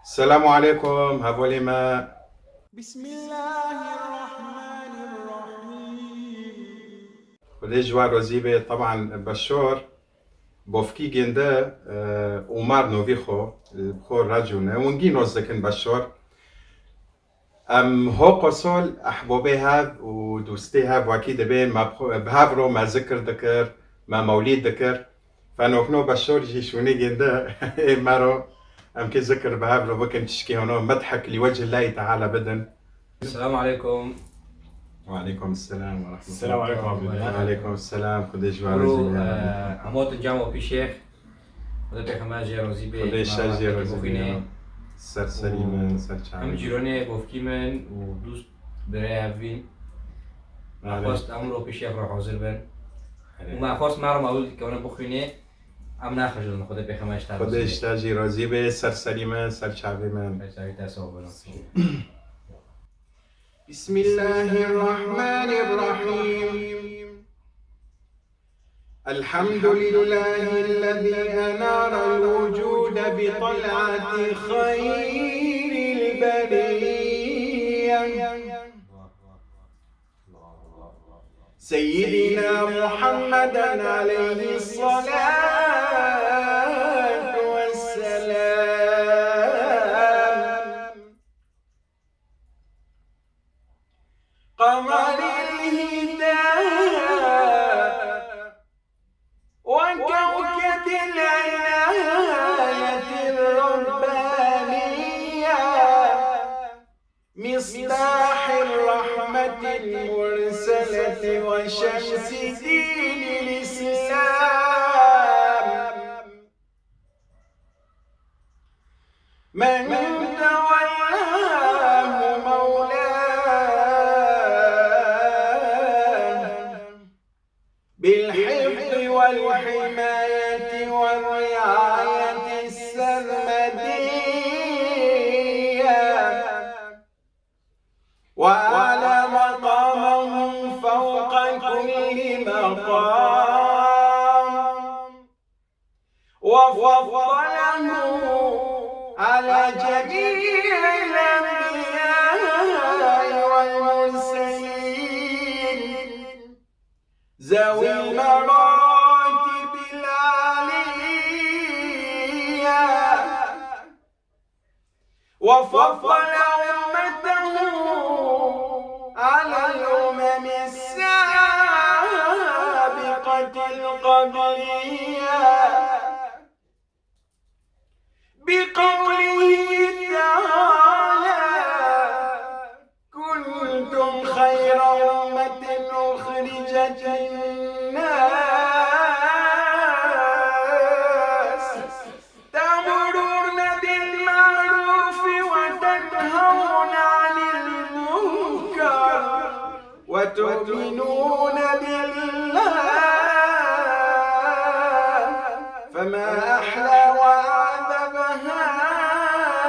السلام عليكم هبولي ما بسم الله الرحمن الرحيم. خدي جوار روزيبي طبعا بشور بوفكي جندا ومار نوفيخو البخور راجونا ونجي نوزكن بشور هو قصول أحبوبي هاب ودوستي هاب واكيد بين ما بهابرو ما ذكر ما موليد ذكر فنوكنو بشور جي شوني جندا مارو كي ذكر بهابرو بكن تشكي هونو مضحك لوجه الله تعالى بدن. السلام عليكم. وعليكم السلام ورحمة الله. السلام عليكم عبد الله. وعليكم السلام. خدي جوار برو روزيبي عمود الجامعة في شيخ خدای خماجی روزیبی خدي شاجي روزيبي بوفینه سر سليمان سر هم شعبي جیرانه بوفکی من و دوست برای هفین خواست امرو پیش شیخ را حاضر بن و ما خواست ما رو مولد که اون بخوینه ام نخجلن خدای بخماج تر خدي شاجي روزيبي سر سليمان سر شعبي من. بسیاری تصاحب بنا. بسم الله الرحمن الرحيم. الحمد لله الذي أنار الوجود بطلعة خير البرية سيدنا محمدا عليه الصلاة والسلام قمر الهداية وكوكب العناية الربانية مصباح الرحمة المرسلة وشمس دين الإسلام من تولاه مولاه بالحفظ والحماية والرعاية السرمدية وأعلى مقامه فوق كل مقام وفضله على جميع الأنبياء والمرسلين ذوي المراتب العليا وفضل أمته على الأمم السابقة القبلية بقوله تعالى كنتم خير أمة أخرجت للناس تأمرون بالمعروف وتنهون عن المنكر وتؤمنون بالله فما أحلى وأعذب هذا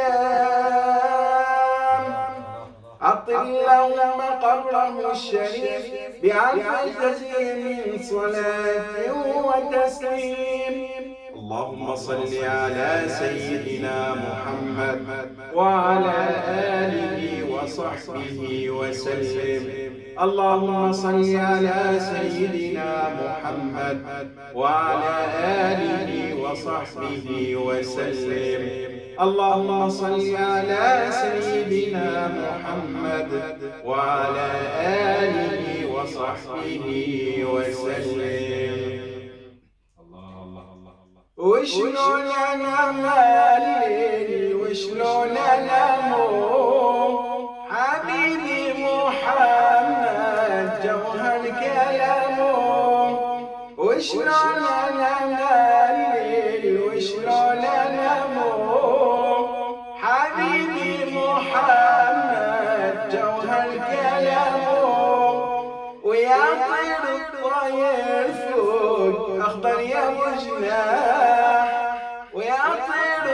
الكلام أطل اللهم قبره الشريف بعلف تزيين من صلاة وتسليم. اللهم صل على سيدنا محمد وعلى آله وصحبه وسلم. اللهم صل على سيدنا محمد وعلى آله وصحبه وسلم. اللهم صل على سيدنا محمد وعلى آله وصحبه وسلم. وشلون انام الليل وشلون انام حبيبي محمد جوهر كلامه وشلون انام الليل وشلون انام حبيبي محمد جوهر كلامه ويا طير الطير فوق اخضر يا وجناح ويا طير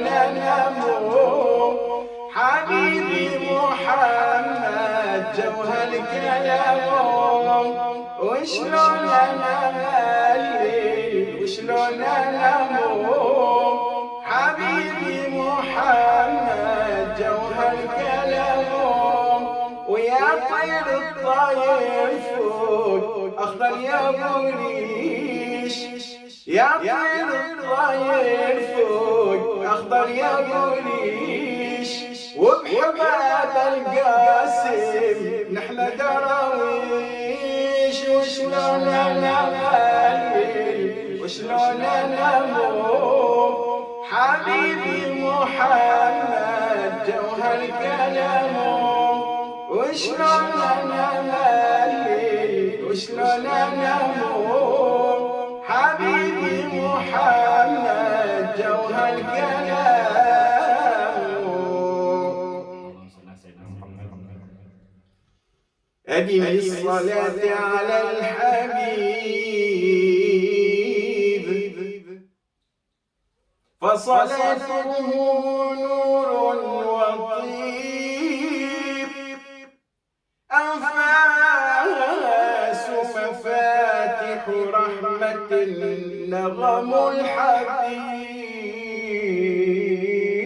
ننمو حبيبي محمد جوهر كلامه وشلون نملي وشلون ننمو حبيبي محمد جوهر كلامه ويا طير الطاير فوق اخضر يا بوريش يا طير الطاير فوق اخضر يا بوريش وبحباب القاسم نحن دراويش وشلون نملي وشلون ننمو حبيبي محمد جوهر كلامه وشلون نملي وشلون ننمو حبيبي محمد جوهر كلامه أدم الصلاة على الحبيب فصلاته نور وطيب أنفاس مفاتح رحمة نغم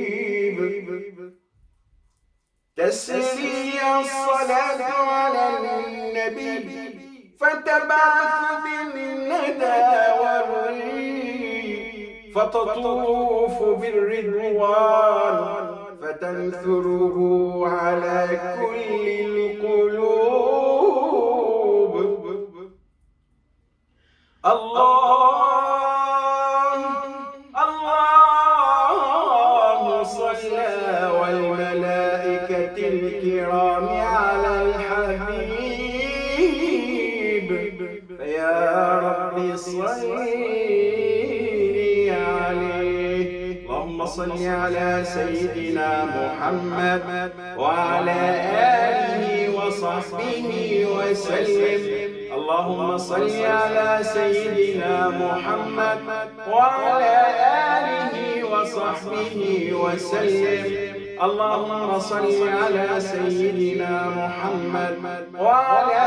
الحبيب تسري الصلاة على النبي فتبعث بالندى والريح فتطوف بالرضوان فتنثره على كل القلوب الله الله صلى والملائكة الكرام على الحبيب فيا رب صل عليه اللهم صل على سيدنا محمد وعلى آله وصحبه وسلم اللهم صل على سيدنا محمد وعلى آله وصحبه وسلم اللهم صل على سيدنا محمد وعلى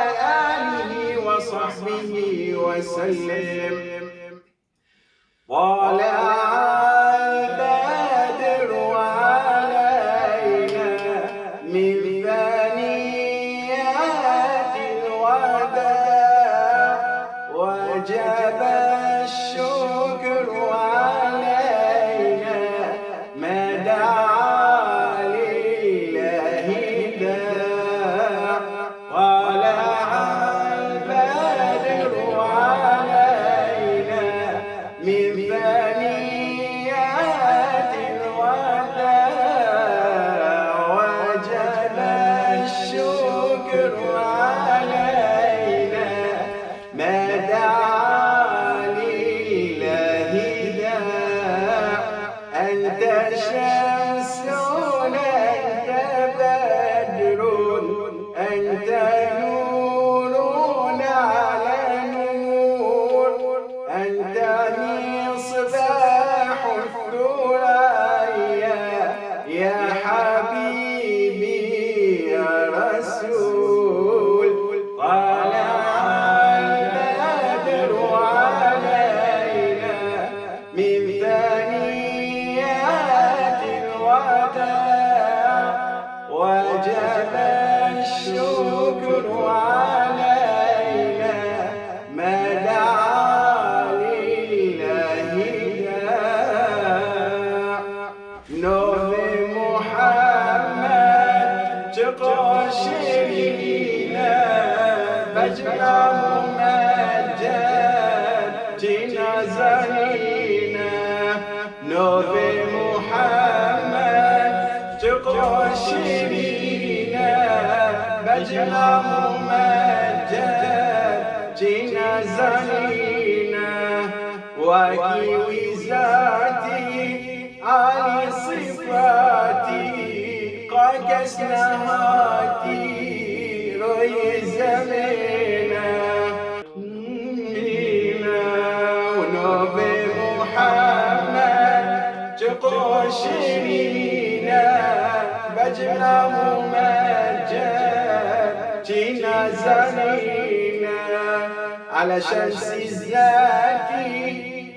آله وصحبه وسلم طلع البدر علينا من ثنيات الوداع وجب الشكر علينا ما دعا لله داع طلع البدر علينا من ثنيات الوداع وجب الشكر علينا ما دعا لله داع أنت شمس أنت بدر أنت نور على نور أنت مصباح الثريا يا حبيبي يا رسول طلع البدر علينا من ثنيات الوداع وجب الشكر علينا ما دعا لله داع نوفي محمد تقاشرينا بجنا ممجد جنازينا نوفي محمد تقاشرينا بجنا ممجد جنازينا وكي ذاتي علي صفاتي قاكس نهاتي روي زمينا ونوبي محمد تقوشي شیرینه بجنا ممجد جینا زنینه على شمس الزكي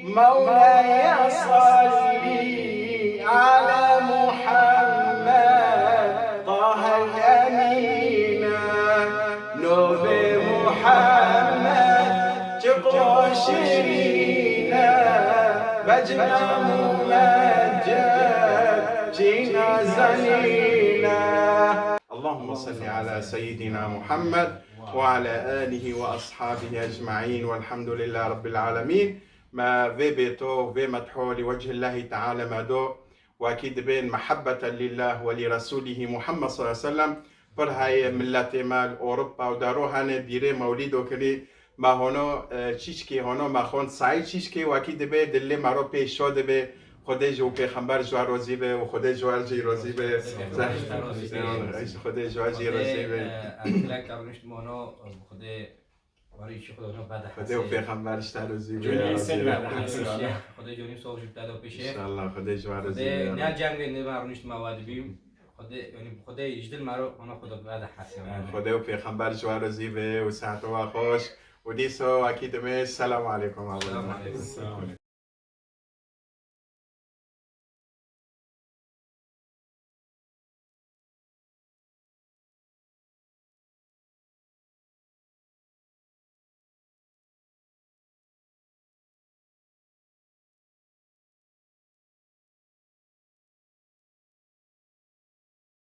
مولاي صلي على محمد طه الأمين نور محمد جبر شيرينا بجنا ممجد جينا زنينا. اللهم صل على سيدنا محمد وعلى آله وأصحابه أجمعين والحمد لله رب العالمين. ما في بيتو في مدحو لوجه الله تعالى ما دو وأكيد بين محبة لله ولرسوله محمد صلى الله عليه وسلم پر هاي ملت مال أوروبا ودارو هانه بيري موليدو كلي ما هونو چیشکی هونو ما خون سعی چیشکی وأكيد به دل ما رو پیش شده به خود جو پیغمبر جو روزی به و خود جو جی روزی به خود جو جی روزی به اطلاق کارنش مانو خود وریش خود اونو بعد خود و پیغمبرش روزی به خود جونیم سوق جبت دو پیشه ان شاء الله خود جو خود روزی نه جنگ نه مارونش مواد بیم خود یعنی خود یجدل مارو اونو خود بعد حسی خود و پیغمبر جو روزی به و ساعت و خوش و دیسو اكيد السلام عليكم.